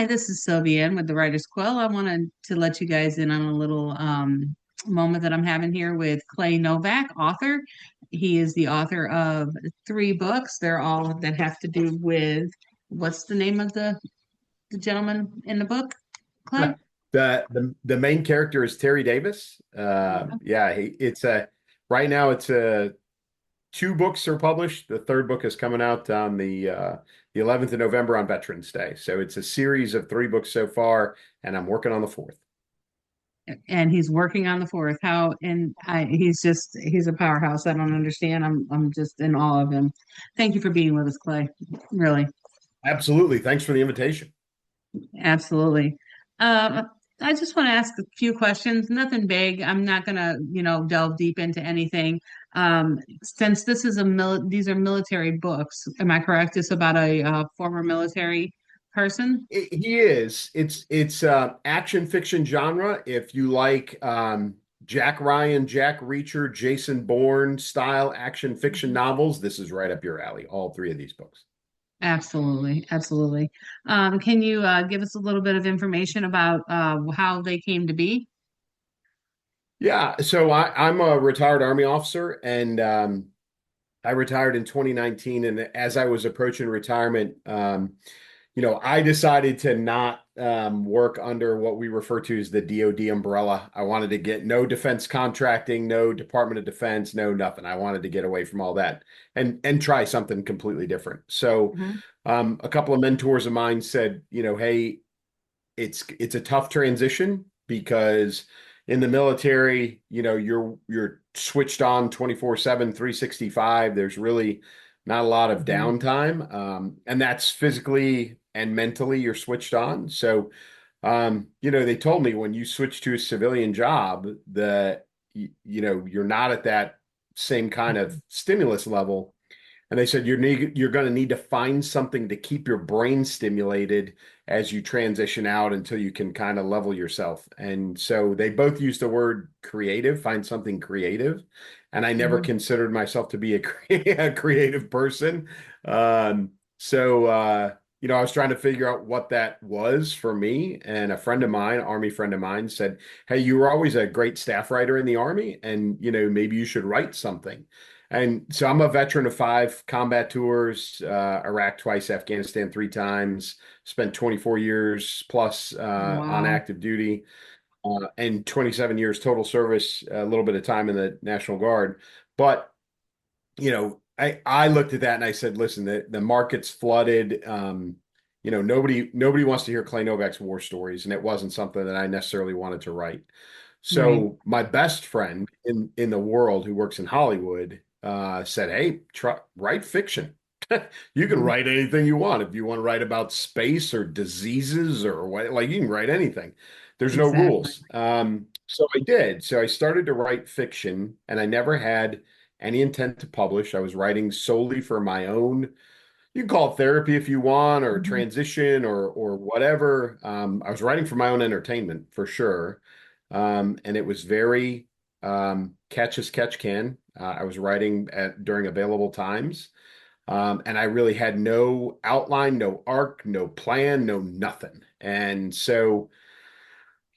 Hi, this is Sylvia Ann with the Writer's Quill. I wanted to let you guys in on a little moment that I'm having here with Clay Novak, author. He is the author of three books. They're all that have to do with what's the name of the gentleman in the book, Clay? The main character is Terry Davis. Yeah, it's a right now it's a two books are published. The third book is coming out on the 11th of November on Veterans Day. So it's a series of three books so far, and I'm working on the fourth. And he's working on the fourth. He's a powerhouse. I don't understand. I'm just in awe of him. Thank you for being with us, Clay. Really. Absolutely. Thanks for the invitation. Absolutely. Um, I just want to ask a few questions, nothing big. I'm not gonna, delve deep into anything. Since this is these are military books, am I correct? It's about a former military person. He is. It's action fiction genre. If you like Jack Ryan, Jack Reacher, Jason Bourne style action fiction novels, this is right up your alley. All three of these books. Absolutely, absolutely. Can you give us a little bit of information about how they came to be? Yeah, so I'm a retired Army officer, and I retired in 2019. And as I was approaching retirement, I decided to not work under what we refer to as the DoD umbrella. I wanted to get no defense contracting, no Department of Defense, no nothing. I wanted to get away from all that and try something completely different. So, Mhm. a couple of mentors of mine said, hey, it's a tough transition because in the military, you're switched on 24/7, 365. There's really not a lot of Mhm. downtime. And that's physically and mentally you're switched on. So, they told me when you switch to a civilian job that you're not at that same kind of stimulus level, and they said you're going to need to find something to keep your brain stimulated as you transition out until you can kind of level yourself. And so they both used the word creative, find something creative. And I never Mhm. considered myself to be a creative person. I was trying to figure out what that was for me. And a friend of mine, Army friend of mine, said, "Hey, you were always a great staff writer in the Army, and maybe you should write something." And so I'm a veteran of 5 combat tours, Iraq twice, Afghanistan 3 times, spent 24 years plus on Wow. active duty, and 27 years total service, a little bit of time in the National Guard. But, I looked at that and I said, listen, the market's flooded. Nobody wants to hear Clay Novak's war stories, and it wasn't something that I necessarily wanted to write. Right. So my best friend in the world who works in Hollywood said, "Hey, write fiction. You can Mhm. write anything you want. If you want to write about space or diseases or what, like you can write anything. There's no Exactly. rules." So I did. So I started to write fiction, and I never had any intent to publish. I was writing solely for my own. You can call it therapy if you want, or Mhm. transition, or whatever. I was writing for my own entertainment for sure, and it was very catch as catch can. I was writing during available times, and I really had no outline, no arc, no plan, no nothing. And so,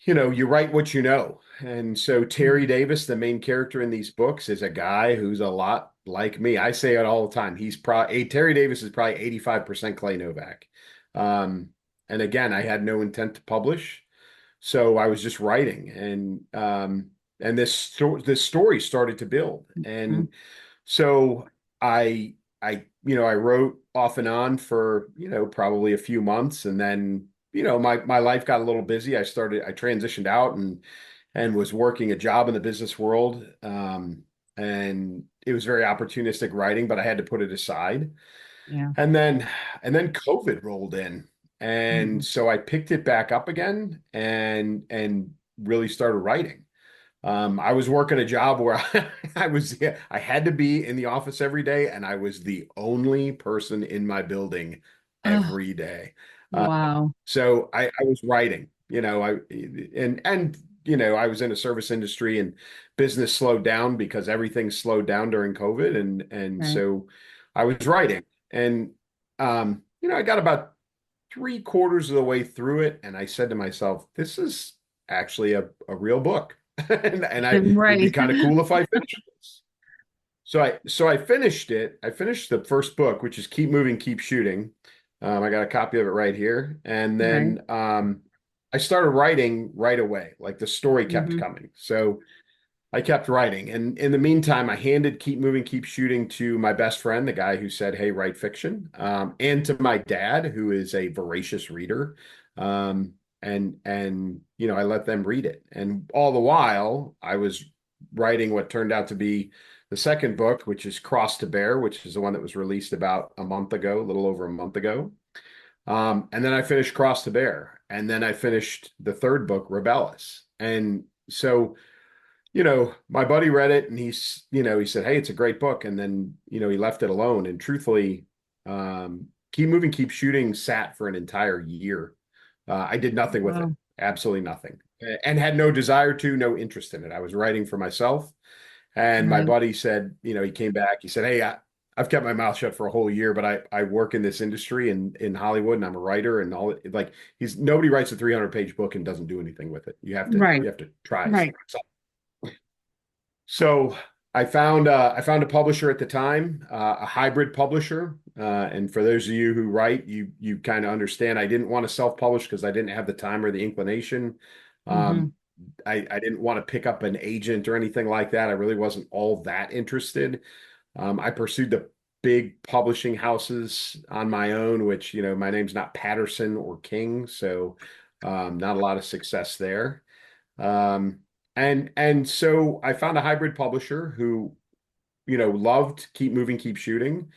you write what you know. And so Terry Mhm. Davis, the main character in these books, is a guy who's a lot like me. I say it all the time. Terry Davis is probably 85% Clay Novak. Um, and again, I had no intent to publish, so I was just writing, and this story started to build. Mhm. And so I wrote off and on for, probably a few months, and then, my life got a little busy. I transitioned out and was working a job in the business world. And it was very opportunistic writing, but I had to put it aside. Yeah. And then COVID rolled in. And Mhm. so I picked it back up again and really started writing. I was working a job where I had to be in the office every day, and I was the only person in my building Oh, every day. Uh, wow. so I was writing, I was in a service industry, and business slowed down because everything slowed down during COVID, and Right. so I was writing, and I got about 3/4 of the way through it, and I said to myself, this is actually a real book. And it'd be Right. kind of cool if I finished this. So I finished it. I finished the first book, which is Keep Moving, Keep Shooting. I got a copy of it right here. And Right. then I started writing right away. Like the story kept Hmm. coming. So I kept writing. And in the meantime, I handed Keep Moving, Keep Shooting to my best friend, the guy who said, hey, write fiction, and to my dad, who is a voracious reader. Um, and I let them read it. And all the while, I was writing what turned out to be the second book, which is Cross to Bear, which is the one that was released about a month ago, a little over a month ago. And then I finished Cross to Bear. And then I finished the third book, Rebellis. And so my buddy read it and he said, hey, it's a great book. And then, he left it alone. And truthfully, Keep Moving, Keep Shooting sat for an entire year. I did nothing with it, Wow. absolutely nothing, and had no desire to, no interest in it. I was writing for myself. And my Right. buddy said, he came back, he said, hey, I've kept my mouth shut for a whole year, but I work in this industry in Hollywood and I'm a writer and all like nobody writes a 300-page book and doesn't do anything with it. You have to, Right. you have to try. Right. So I found a publisher at the time, a hybrid publisher. And for those of you who write, you kind of understand. I didn't want to self-publish because I didn't have the time or the inclination. Hmm. Um, I didn't want to pick up an agent or anything like that. I really wasn't all that interested. I pursued the big publishing houses on my own, which my name's not Patterson or King, so not a lot of success there. Um, and so I found a hybrid publisher who, loved Keep Moving, Keep Shooting,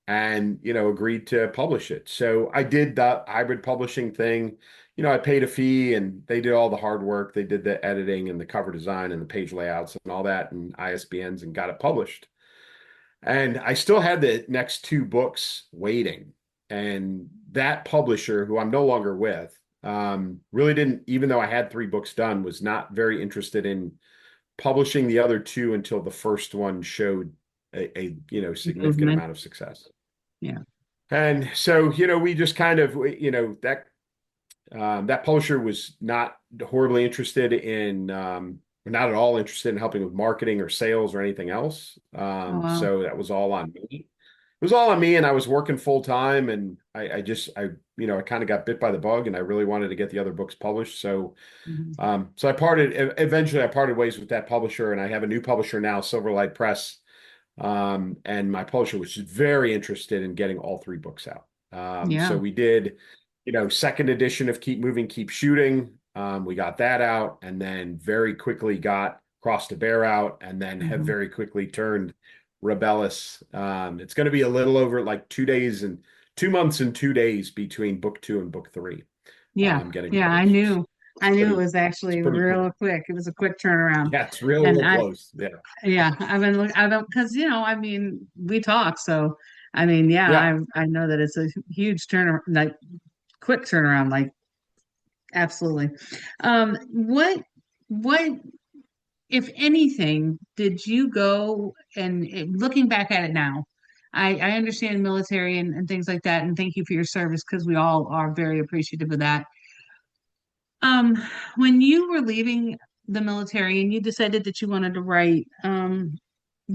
and, agreed to publish it. So I did that hybrid publishing thing. I paid a fee and they did all the hard work. They did the editing and the cover design and the page layouts and all that and ISBNs and got it published. And I still had the next two books waiting. And that publisher, who I'm no longer with, really didn't, even though I had three books done, was not very interested in publishing the other two until the first one showed a significant Movement. amount of success. Yeah. And so, we just kind of, that publisher was not horribly interested in, not at all interested in helping with marketing or sales or anything else. Oh, wow. So that was all on me. It was all on me, and I was working full time, and I kind of got bit by the bug, and I really wanted to get the other books published. So, Hmm. so eventually I parted ways with that publisher, and I have a new publisher now, Silverlight Press. And my publisher was very interested in getting all three books out. So Yeah. we did, second edition of Keep Moving, Keep Shooting. We got that out and then very quickly got Cross to Bear out and then have Hmm. very quickly turned Rebellis. It's going to be a little over like 2 days and 2 months and 2 days between book two and book three, Yeah. getting Yeah. I published. So knew. I knew it was it's actually pretty cool. real quick. It was a quick turnaround. Yeah, it's really And real close. Yeah. yeah, I've been, because, I mean, we talk. So, I mean, yeah, Yeah. I know that it's a huge turnaround, like quick turnaround, like absolutely. What, if anything, did you go and looking back at it now? I understand military and things like that, and thank you for your service because we all are very appreciative of that. Um, when you were leaving the military and you decided that you wanted to write,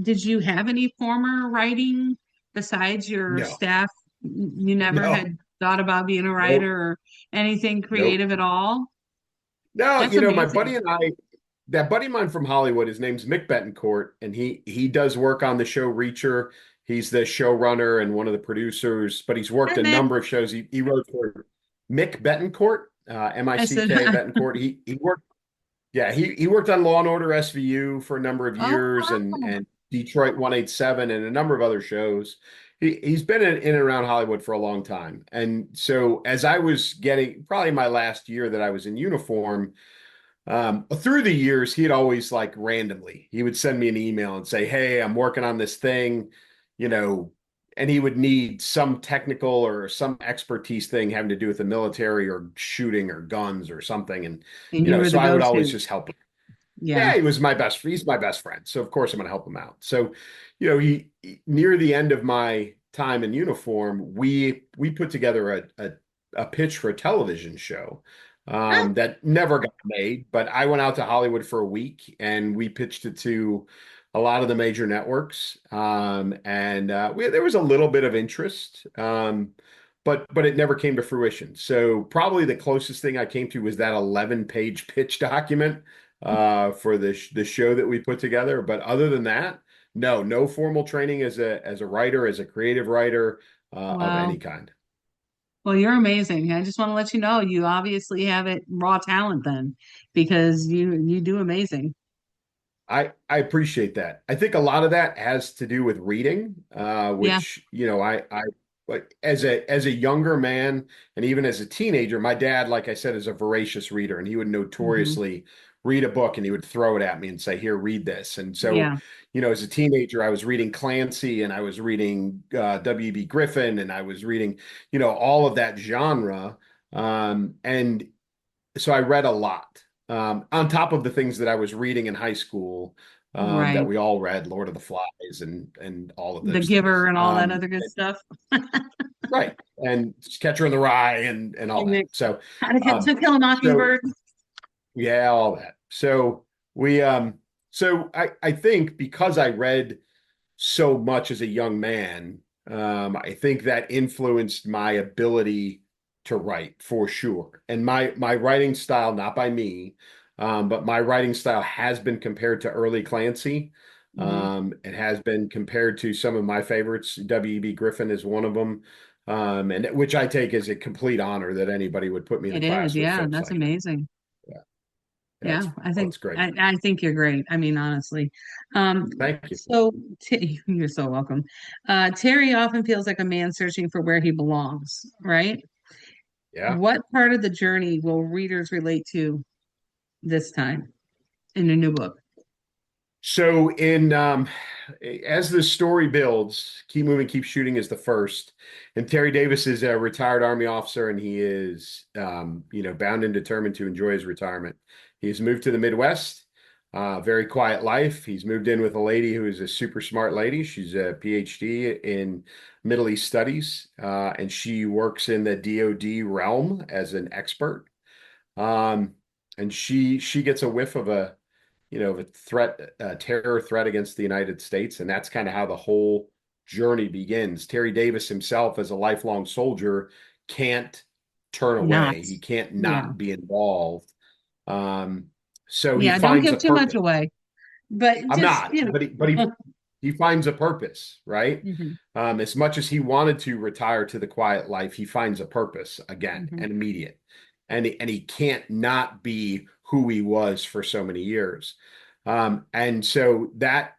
did you have any former writing besides your No, staff? You never no, had thought about being a writer nope, or anything nope. creative at all? No, That's my amazing. buddy and I, that buddy of mine from Hollywood, his name's Mick Betancourt, and he does work on the show Reacher. He's the showrunner and one of the producers, but he's worked Hi, a Mick. number of shows. He wrote for Mick Betancourt, I said, Mick Betancourt. He worked, yeah, he worked on Law and Order SVU for a number of oh, years wow. and Detroit 187 and a number of other shows. He's been in and around Hollywood for a long time. And so as I was getting probably my last year that I was in uniform, through the years, he'd always like randomly, he would send me an email and say, hey, I'm working on this thing, you know, and he would need some technical or some expertise thing having to do with the military or shooting or guns or something. And, And you were so the I would always go-to. just help him. Yeah. Yeah, he's my best friend. So of course I'm going to help him out. So, near the end of my time in uniform, we put together a a pitch for a television show Ah, that never got made. But I went out to Hollywood for a week and we pitched it to a lot of the major networks. And there was a little bit of interest, but it never came to fruition. So probably the closest thing I came to was that 11-page pitch document for the show that we put together. But other than that, no formal training as a writer, as a creative writer of any wow. kind. Well, you're amazing. I just want to let you know you obviously have it raw talent then because you do amazing. I appreciate that. I think a lot of that has to do with reading, Yeah. which I like as a younger man and even as a teenager, my dad, like I said, is a voracious reader, and he would Hmm. notoriously read a book and he would throw it at me and say, "Here, read this." And so, Yeah. as a teenager, I was reading Clancy and I was reading W.B. Griffin and I was reading, all of that genre, and so I read a lot. On top of the things that I was reading in high school, that Right. we all read, Lord of the Flies and all of The those Giver things. and all that other good stuff. Right. And Catcher in the Rye and all And that. then So To Kill a so Mockingbird. yeah, all that. So we I think because I read so much as a young man. I think that influenced my ability to write for sure. And my writing style, not by me, but my writing style has been compared to early Clancy. Hmm. It has been compared to some of my favorites. W.E.B. Griffin is one of them, and which I take as a complete honor that anybody would put me in a It is. class with Yeah, folks that's like him. amazing. Yeah, yeah, Yeah, it's great. I think you're great. I mean, honestly. Um, Thank you. so you're so welcome. Terry often feels like a man searching for where he belongs, right? Yeah. What part of the journey will readers relate to this time in the new book? So in as the story builds, Keep Moving, Keep Shooting is the first. And Terry Davis is a retired Army officer, and he is bound and determined to enjoy his retirement. He's moved to the Midwest, very quiet life. He's moved in with a lady who is a super smart lady. She's a PhD in Middle East studies, and she works in the DoD realm as an expert. Um, and she gets a whiff of a threat, a terror threat against the United States. And that's kind of how the whole journey begins. Terry Davis himself, as a lifelong soldier, can't turn Not. away. He can't Yeah. not be involved. Um, so he Yeah, don't finds a give too much purpose. away. But I'm just, not, but he finds a purpose, right? Mhm, As much as he wanted to retire to the quiet life, he finds a purpose again mhm. and immediate. And he can't not be who he was for so many years. And so that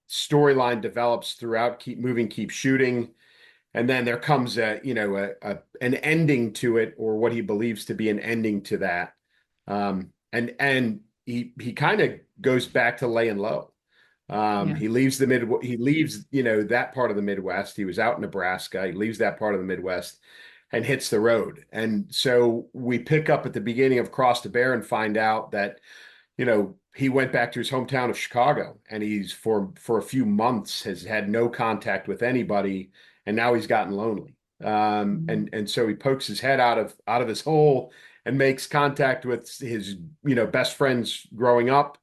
storyline develops throughout Keep Moving, Keep Shooting. And then there comes an ending to it, or what he believes to be an ending to that. And he kind of goes back to laying low. Yeah. He leaves, that part of the Midwest. He was out in Nebraska. He leaves that part of the Midwest and hits the road. And so we pick up at the beginning of Cross the Bear and find out that, he went back to his hometown of Chicago, and he's for a few months has had no contact with anybody, and now he's gotten lonely. Mhm. And so he pokes his head out of his hole and makes contact with his, best friends growing up,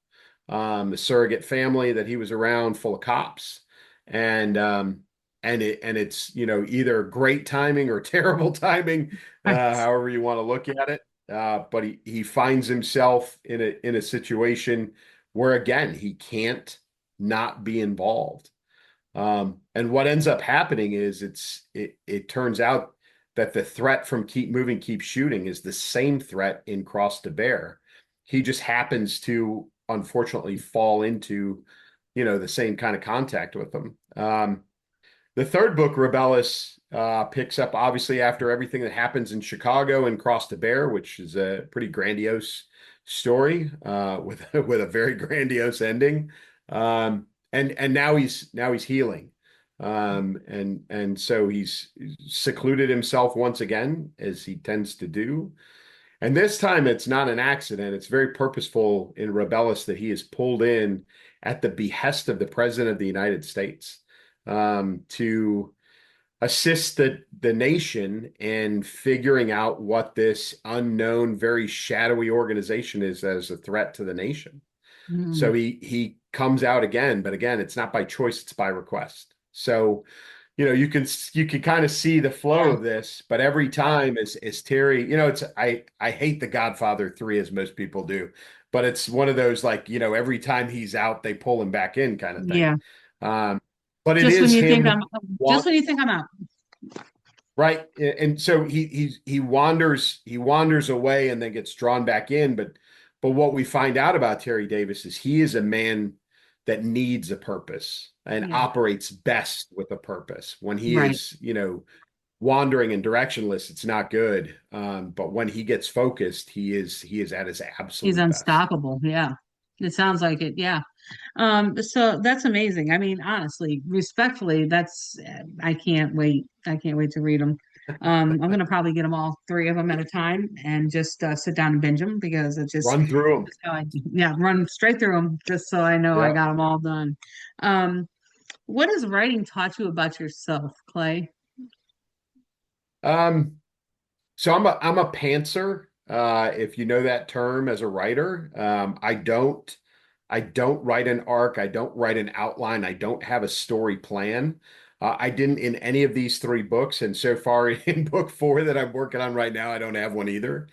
the surrogate family that he was around, full of cops, and it's either great timing or terrible timing, Right. however you want to look at it. But he finds himself in a situation where again he can't not be involved. And what ends up happening is it turns out that the threat from Keep Moving, Keep Shooting is the same threat in Cross to Bear. He just happens to unfortunately fall into, the same kind of contact with them. The third book, Rebellis, picks up obviously after everything that happens in Chicago and Cross to Bear, which is a pretty grandiose story with with a very grandiose ending. And now he's healing, and so he's secluded himself once again, as he tends to do. And this time it's not an accident. It's very purposeful in Rebellis that he is pulled in at the behest of the President of the United States, to assist the nation in figuring out what this unknown, very shadowy organization is as a threat to the nation. So Mm, he comes out again, but again, it's not by choice, it's by request. So, you can kind of see the flow yeah, of this, but every time is Terry, it's I hate The Godfather 3 as most people do, but it's one of those like, every time he's out, they pull him back in kind of thing. yeah. Um, but it Just when is you think I'm, him just when you think I'm out. right. And so he wanders away and then gets drawn back in. But what we find out about Terry Davis is he is a man that needs a purpose and Yeah, operates best with a purpose. When he right. is, wandering and directionless, it's not good. But when he gets focused, he is at his He's absolute best. unstoppable. Yeah. It sounds like it. Yeah. So that's amazing. I mean, honestly, respectfully, I can't wait. I can't wait to read them. I'm gonna probably get them all three of them at a time and just sit down and binge them because Run through him. just how I do. Yeah, run straight through them just so I know I Yeah. got them all done. Um, what has writing taught you about yourself, Clay? Um, So I'm a pantser, if you know that term as a writer. I don't write an arc. I don't write an outline. I don't have a story plan. I didn't in any of these three books, and so far in book four that I'm working on right now, I don't have one either.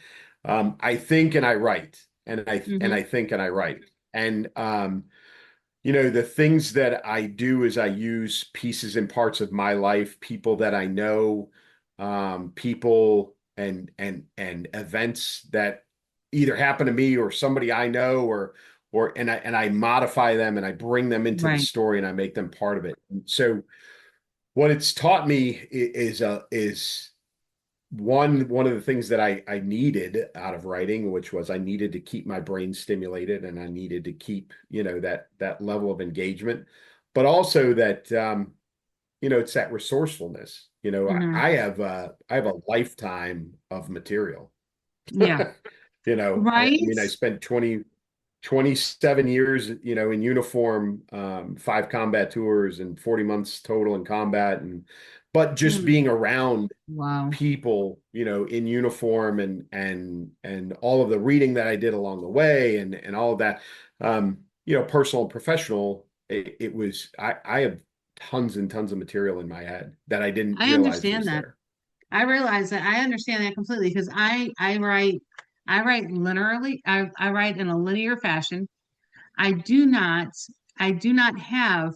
I think and I write, and I Mm-hmm. think and I write, and the things that I do is I use pieces and parts of my life, people that I know, people and events that either happen to me or somebody I know, and I modify them and I bring them into the Right. story and I make them part of it. And so what it's taught me is one of the things that I needed out of writing, which was I needed to keep my brain stimulated and I needed to keep, that level of engagement, but also that it's that resourcefulness. Mm-hmm. I have a lifetime of material. Yeah. I Right. mean, I spent 27 years, in uniform, 5 combat tours and 40 months total in combat, but just Mm. being around Wow. people, in uniform and all of the reading that I did along the way and all of that, personal and professional, it was I have tons and tons of material in my head that I didn't I realize understand was that. there. I realize that I understand that completely because I write linearly. I write in a linear fashion. I do not I do not have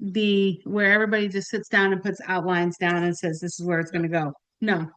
the where everybody just sits down and puts outlines down and says this is where it's going Yep. to go. No,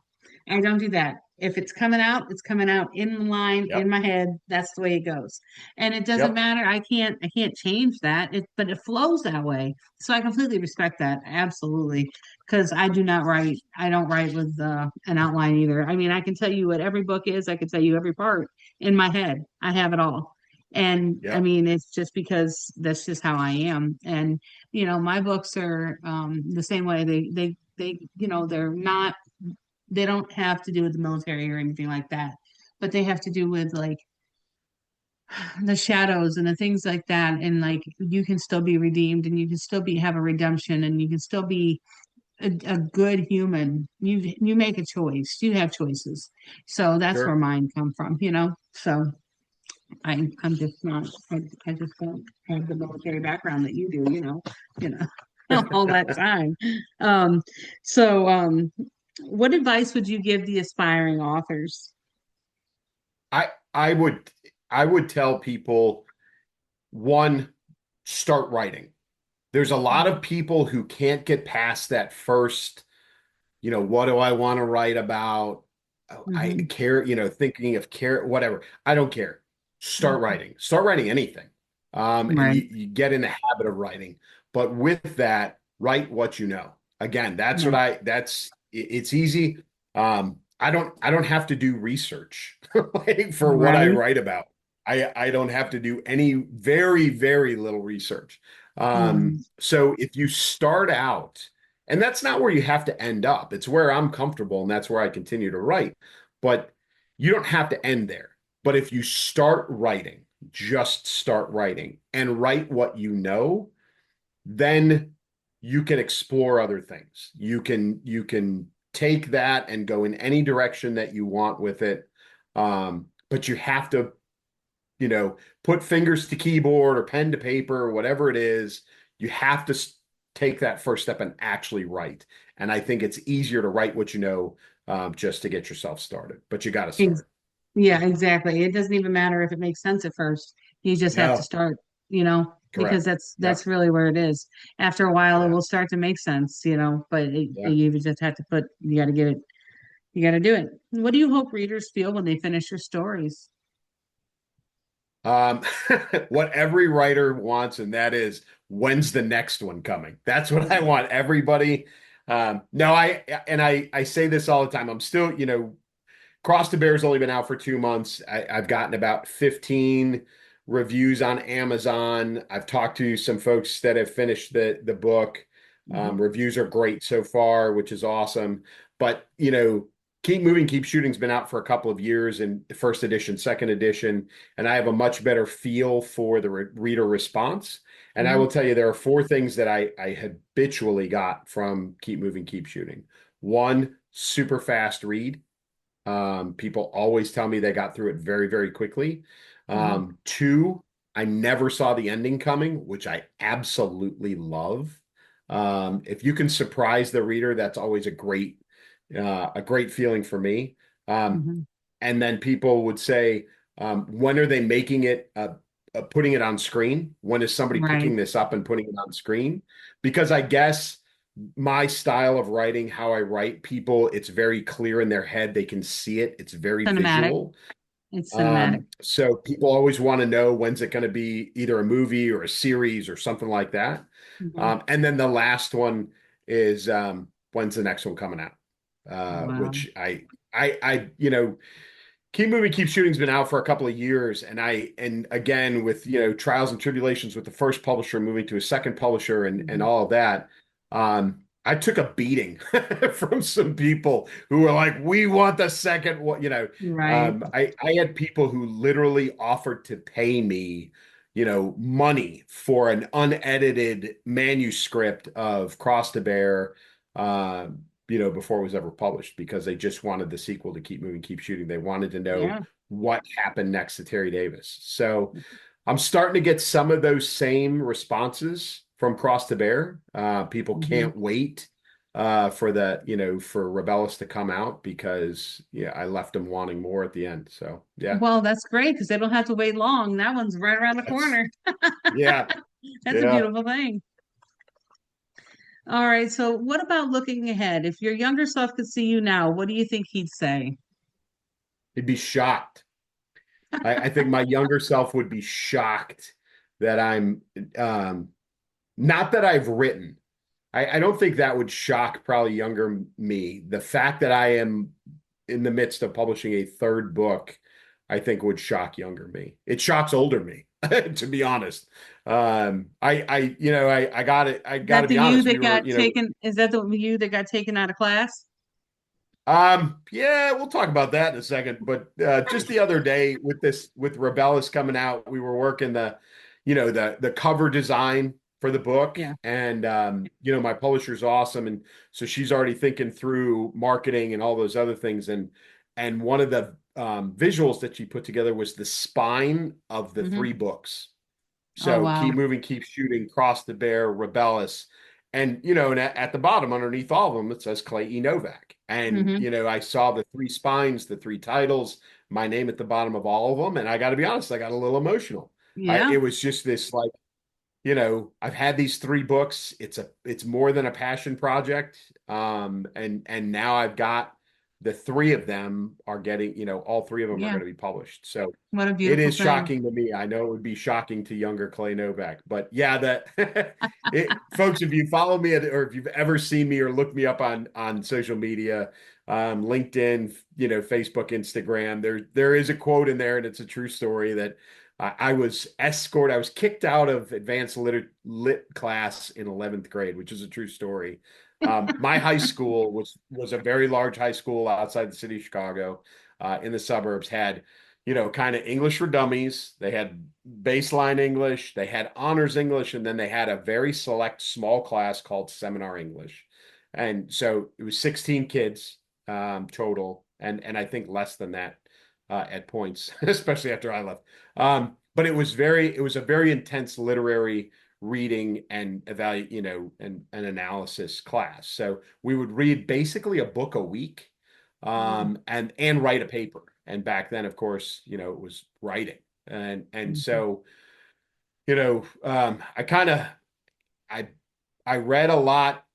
I don't do that. If it's coming out, it's coming out in line in Yep. my head. That's the way it goes. And it doesn't Yep. matter. I can't change that. But it flows that way. So I completely respect that. Absolutely. Because I don't write with an outline either. I mean, I can tell you what every book is. I can tell you every part in my head. I have it all. And I Yep. mean, it's just because that's just how I am. And, my books are the same way. They're not they don't have to do with the military or anything like that, but they have to do with like the shadows and the things like that. And like you can still be redeemed and you can still have a redemption and you can still be a good human. You make a choice. You have choices. So that's where Sure. mine come from. So I'm just not I just don't have the military background that you do, you know, all that time. Um, so what advice would you give the aspiring authors? I would tell people, one, start writing. There's a lot of people who can't get past that first, what do I want to write about? Oh, I Hmm. care, thinking of care, whatever. I don't care. Start writing. Start writing anything. And Right. you get in the habit of writing. But with that, write what you know. Again, that's Yeah. what it's easy. I don't have to do research like for what I Right. write about. I don't have to do any very, very little research. Mm. So if you start out, and that's not where you have to end up. It's where I'm comfortable and that's where I continue to write. But you don't have to end there. But if you start writing, just start writing and write what you know, then you can explore other things. You can take that and go in any direction that you want with it. But you have to, put fingers to keyboard or pen to paper or whatever it is. You have to take that first step and actually write. And I think it's easier to write what you know, just to get yourself started. But you got to Ex- start. Yeah, exactly. It doesn't even matter if it makes sense at first. You just have to No, start, because correct. that's Yep. really where it is. After a while, it Yeah. will start to make sense, but Yeah. you just have to you got to get it, you got to do it. What do you hope readers feel when they finish your stories? Um, what every writer wants, and that is, when's the next one coming? That's what I want everybody. No, I say this all the time. I'm still, Cross the Bear's only been out for 2 months. I've gotten about 15 reviews on Amazon. I've talked to some folks that have finished the book. Mhm. Reviews are great so far, which is awesome. But Keep Moving, Keep Shooting's been out for a couple of years in the first edition, second edition, and I have a much better feel for the reader response. And I will Mhm. tell you, there are four things that I habitually got from Keep Moving, Keep Shooting. One, super fast read. People always tell me they got through it very, very quickly. Mhm. Two, I never saw the ending coming, which I absolutely love. If you can surprise the reader, that's always a great feeling for me. Um, Mhm. and then people would say, when are they making it, putting it on screen? When is somebody Right. picking this up and putting it on screen? Because I guess my style of writing, how I write people, it's very clear in their head. They can see it. It's very Cinematic. visual. It's cinematic. So people always want to know, when's it going to be either a movie or a series or something like that. Mhm. And then the last one is, when's the next one coming out? Wow. Which Keep Moving, Keep Shooting's been out for a couple of years, and again, with trials and tribulations with the first publisher moving to a second publisher and Mhm. all of that, I took a beating from some people who were like, "We want the second one." Right. I had people who literally offered to pay me, money for an unedited manuscript of Cross the Bear. Before it was ever published, because they just wanted the sequel to Keep Moving, Keep Shooting. They wanted to know Yeah. what happened next to Terry Davis. So I'm starting to get some of those same responses from Cross the Bear. People Mhm. can't wait for Rebellis to come out, because I left them wanting more at the end. So yeah, Well, that's great because they don't have to wait long. That one's right around the that's corner. yeah, That's a yeah. beautiful thing. All right. So, what about looking ahead? If your younger self could see you now, what do you think he'd say? He'd be shocked. I think my younger self would be shocked that I'm um, not that I've written. I don't think that would shock probably younger me. The fact that I am in the midst of publishing a third book, I think would shock younger me. It shocks older me, to be honest. I got it. I Is got that to the be you honest. that got taken? Is that the you that got taken out of class? Yeah, we'll talk about that in a second. But just the other day with Rebellis coming out, we were working the cover design for the book, Yeah. and my publisher's awesome, and so she's already thinking through marketing and all those other things, and one of the visuals that she put together was the spine of the Hmm. three books. Oh, So wow. Keep Moving, Keep Shooting, Cross the Bear, Rebellis. And at the bottom, underneath all of them, it says Clay Novak. And, Hmm. I saw the three spines, the three titles, my name at the bottom of all of them. And I got to be honest, I got a little emotional. Yeah. It was just this, like, I've had these three books. It's more than a passion project. And now I've got the three of them are getting, all three of them are Yeah. going to be published. So What a it beautiful is thing. shocking to me. I know it would be shocking to younger Clay Novak, but yeah, folks, if you follow me or if you've ever seen me or looked me up on social media, LinkedIn, Facebook, Instagram, there is a quote in there, and it's a true story that I was escorted. I was kicked out of advanced lit class in 11th grade, which is a true story. My high school was a very large high school outside the city of Chicago, in the suburbs, had kind of English for dummies. They had baseline English, they had honors English, and then they had a very select small class called seminar English. And so it was 16 kids total, and I think less than that at points, especially after I left. But it was a very intense literary reading and evaluate, and an analysis class. So we would read basically a book a week, Mm, and write a paper. And back then, of course, it was writing. And mhm. so, I kind of I I read a lot.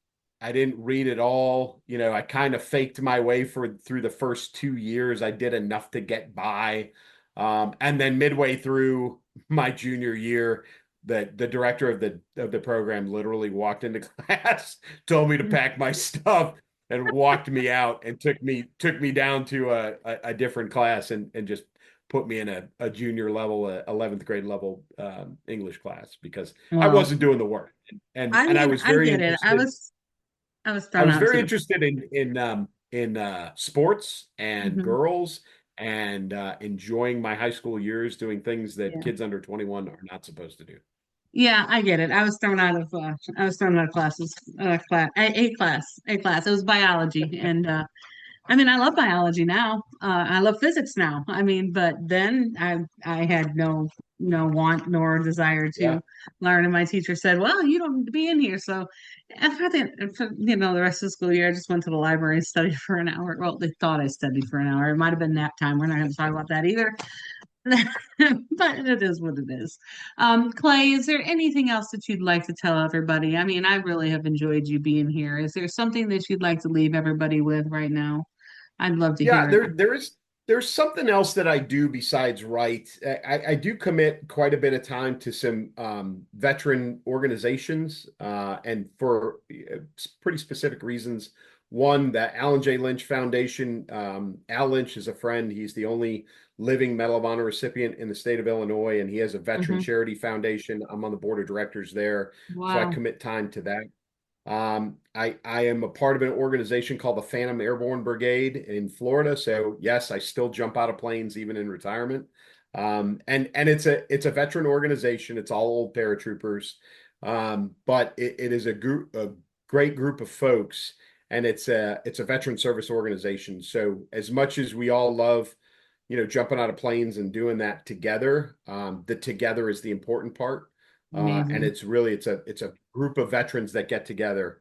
I didn't read it all. I kind of faked my way through the first 2 years. I did enough to get by. And then midway through my junior year, the director of the program literally walked into class, told me to pack my stuff, and walked me out and took me down to a different class, and just put me in a junior level, 11th grade level English class, because I Well, wasn't doing the work. And I and I mean, was I very get it. I interested. was I was I thrown was out very too. interested in sports and Hmm. girls, and enjoying my high school years doing things that Yeah. kids under 21 are not supposed to do. Yeah, I get it. I was thrown out of classes, a class. It was biology, and I mean, I love biology now. I love physics now. I mean, but then I had no want nor desire Yeah. to learn. And my teacher said, "Well, you don't need to be in here." So, the rest of the school year, I just went to the library and studied for an hour. Well, they thought I studied for an hour. It might have been nap time. We're not going to talk about that either. But it is what it is. Clay, is there anything else that you'd like to tell everybody? I mean, I really have enjoyed you being here. Is there something that you'd like to leave everybody with right now? I'd love to Yeah, hear it. there's something else that I do besides write. I do commit quite a bit of time to some veteran organizations, and for pretty specific reasons. One, the Alan J. Lynch Foundation. Al Lynch is a friend. He's the only living Medal of Honor recipient in the state of Illinois, and he has a veteran Hmm. charity foundation. I'm on the board of directors there, so I Wow, commit time to that. I am a part of an organization called the Phantom Airborne Brigade in Florida. So yes, I still jump out of planes even in retirement. And it's a veteran organization. It's all old paratroopers, but it is a great group of folks, and it's a veteran service organization. So as much as we all love, jumping out of planes and doing that together, the together is the important part. And amazing. it's a group of veterans that get together.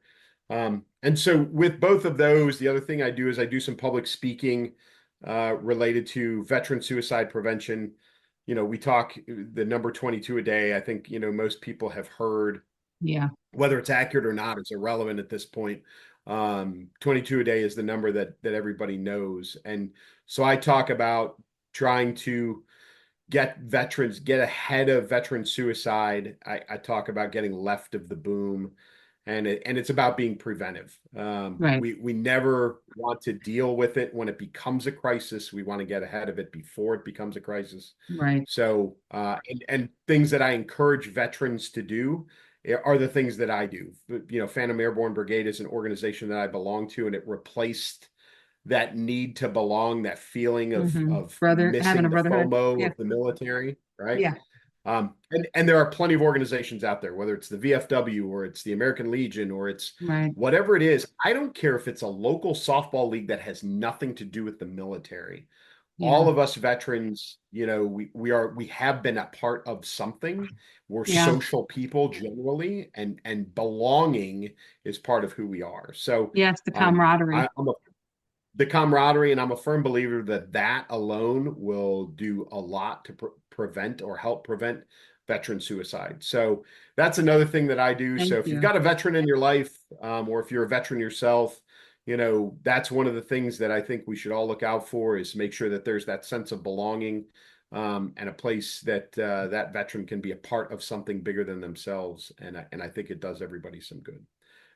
And so with both of those, the other thing I do is I do some public speaking related to veteran suicide prevention. We talk the number 22 a day. I think, most people have heard. Yeah, Whether it's accurate or not, it's irrelevant at this point. 22 a day is the number that everybody knows. And so I talk about trying to get ahead of veteran suicide. I talk about getting left of the boom, and it's about being preventive. right, We never want to deal with it when it becomes a crisis. We want to get ahead of it before it becomes a crisis. right. So, and things that I encourage veterans to do are the things that I do. Phantom Airborne Brigade is an organization that I belong to, and it replaced that need to belong, that feeling of Hmm. of Having missing a the brotherhood. FOMO Yeah, of the military, right? yeah, And there are plenty of organizations out there, whether it's the VFW or it's the American Legion or it's right. whatever it is. I don't care if it's a local softball league that has nothing to do with the military. Yeah, All of us veterans, we have been a part of something. We're yeah, social people generally, and belonging is part of who we are. So yes, the um, camaraderie. I'm a the camaraderie, and I'm a firm believer that alone will do a lot to prevent or help prevent veteran suicide. So that's another thing that I do. So Thank if you've you. got a veteran in your life, or if you're a veteran yourself, that's one of the things that I think we should all look out for, is make sure that there's that sense of belonging, and a place that that veteran can be a part of something bigger than themselves. And I think it does everybody some good.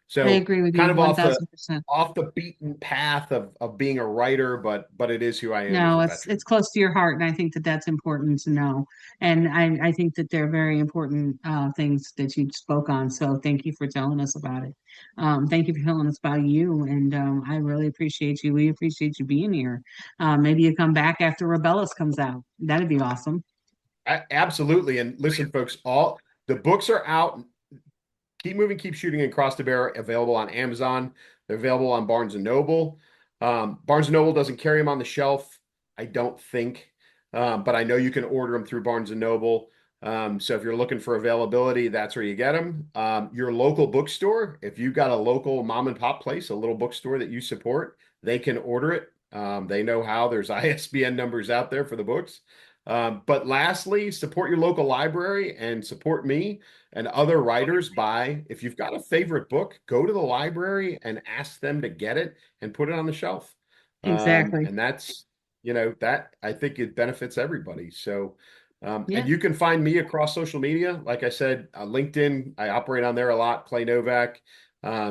I So agree with kind you of 1000%. off the beaten path of being a writer, but it is who I am as No, a it's veteran. close to your heart, and I think that that's important to know. And I think that they're very important things that you spoke on. So thank you for telling us about it. Thank you for telling us about you, and I really appreciate you. We appreciate you being here. Maybe you come back after Rebellis comes out. That'd be awesome. Absolutely. And listen, folks, all the books are out. Keep Moving, Keep Shooting, and Cross the Bear available on Amazon. They're available on Barnes and Noble. Barnes and Noble doesn't carry them on the shelf, I don't think, but I know you can order them through Barnes and Noble. So if you're looking for availability, that's where you get them. Your local bookstore, if you've got a local mom and pop place, a little bookstore that you support, they can order it. They know how. There's ISBN numbers out there for the books. But lastly, support your local library and support me and other writers by, if you've got a favorite book, go to the library and ask them to get it and put it on the shelf. Exactly. And that's, that I think it benefits everybody. So, and Yeah. you can find me across social media. Like I said, LinkedIn, I operate on there a lot, Clay Novak,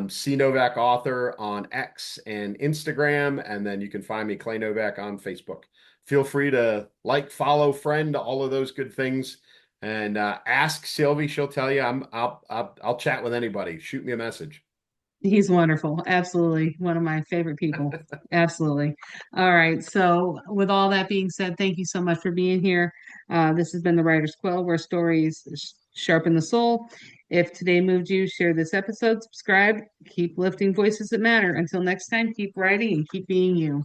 C Novak author on X and Instagram. And then you can find me, Clay Novak, on Facebook. Feel free to like, follow, friend, all of those good things. And ask Sylvie; she'll tell you. I'll chat with anybody. Shoot me a message. He's wonderful. Absolutely. One of my favorite people. Absolutely. All right. So, with all that being said, thank you so much for being here. This has been the Writer's Quill, where stories sharpen the soul. If today moved you, share this episode, subscribe, keep lifting voices that matter. Until next time, keep writing and keep being you.